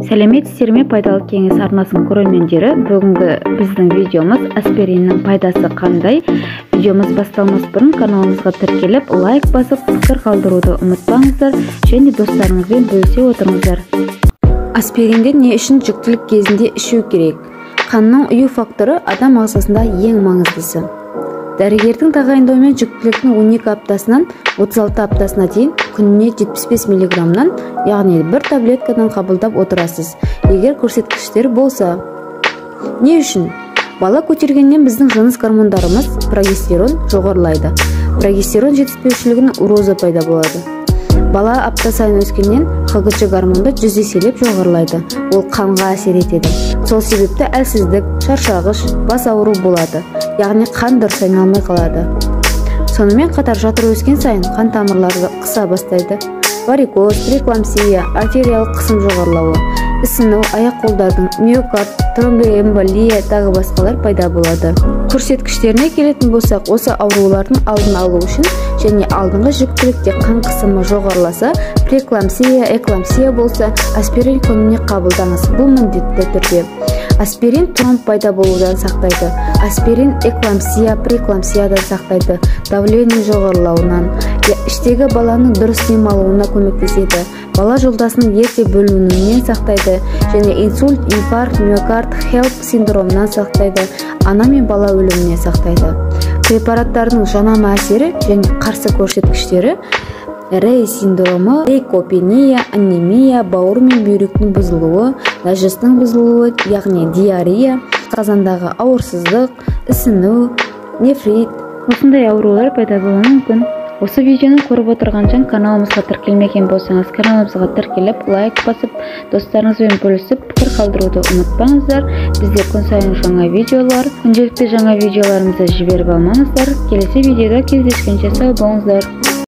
Сәлеметсіздер ме, пайдалы кеңес арнасының көрермендері. Бүгінгі біздің видеомыз аспириннің пайдасы қандай. Видеомыз басталмас бұрын каналымызға тіркеліп, лайк басып, пікір қалдыруды ұмытпаңыздар, және достарыңызбен бөлісе отырыңыздар. Аспиринді не үшін жүктілік кезінде ішу керек? Қанның ұю факторы адам ағзасында ең маңыздысы. Дәрігердің тағайындауымен жүктіліктің 12 аптасынан 36 аптасына дейін күніне 75 мг-нан, яғни бір таблеткадан қабылдап отырасыз, егер көрсеткіштер болса. Не үшін? Бала көтергеннен біздің жыныс гормондарымыз прогестерон жоғарылайды. Прогестерон жетіспеушілігінің урозы пайда болады. Бала апта сайын өскеннен ХГЧ гормонды 100 еселеп жоғарылайды. Ол қанға әсер етеді. Сол себепті әлсіздік, шаршағыш, бас ауыру болады. Яғни қан дұрыс айналмай қалады. Сонымен қатар жатыр өскен сайын қан тамырлары қыса бастайды. Варикоз, преэклампсия, артериялық қысым жоғарылауы, ісіну, аяқ-қолдардың миокард, тромбоэмболия тағы басқалар пайда болады. Көрсеткіштеріне келетін болсақ, осы аурулардың алдын алу үшін және алдыңғы жүктілікте қан қысымы жоғарыласа, преэклампсия, эклампсия болса, аспирин күніне қабылдаңыз. Бұл міндетті түрде. Аспирин тромб пайда болудан сақтайды. Аспирин эклампсия, преэклампсиядан сақтайды. Давление жоғарылауынан, іштегі баланың дұрыс дем алуына көмектеседі. Бала жолдасының ерте бөлінуінен сақтайды, және инсульт, инфаркт, миокард, HELLP синдромынан сақтайды, ана мен бала өлімінен сақтайды. Препараттардың жанама әсері және қарсы көрсеткіштері: Рей синдромы, лейкопения, анемия, бауыр мен бүйректің бұзылуы, нәжістің бұзылуы, яғни диарея, қазандағы ауырсыздық, ісіну, нефрит. Осындай аурулар пайда болуы мүмкін. Осы видеоны көріп отырған жан каналымызға тіркелмеген болсаңыз, каналымызға тіркеліп, лайк басып, достарыңызбен бөлісіп, пікір қалдыруды ұмытпаңыздар. Бізде күн сайын жаңа видеолар, күнделікті жаңа видеоларымызды жіберіп алмаңыздар. Келесі видеода кездескенше сау болыңыздар.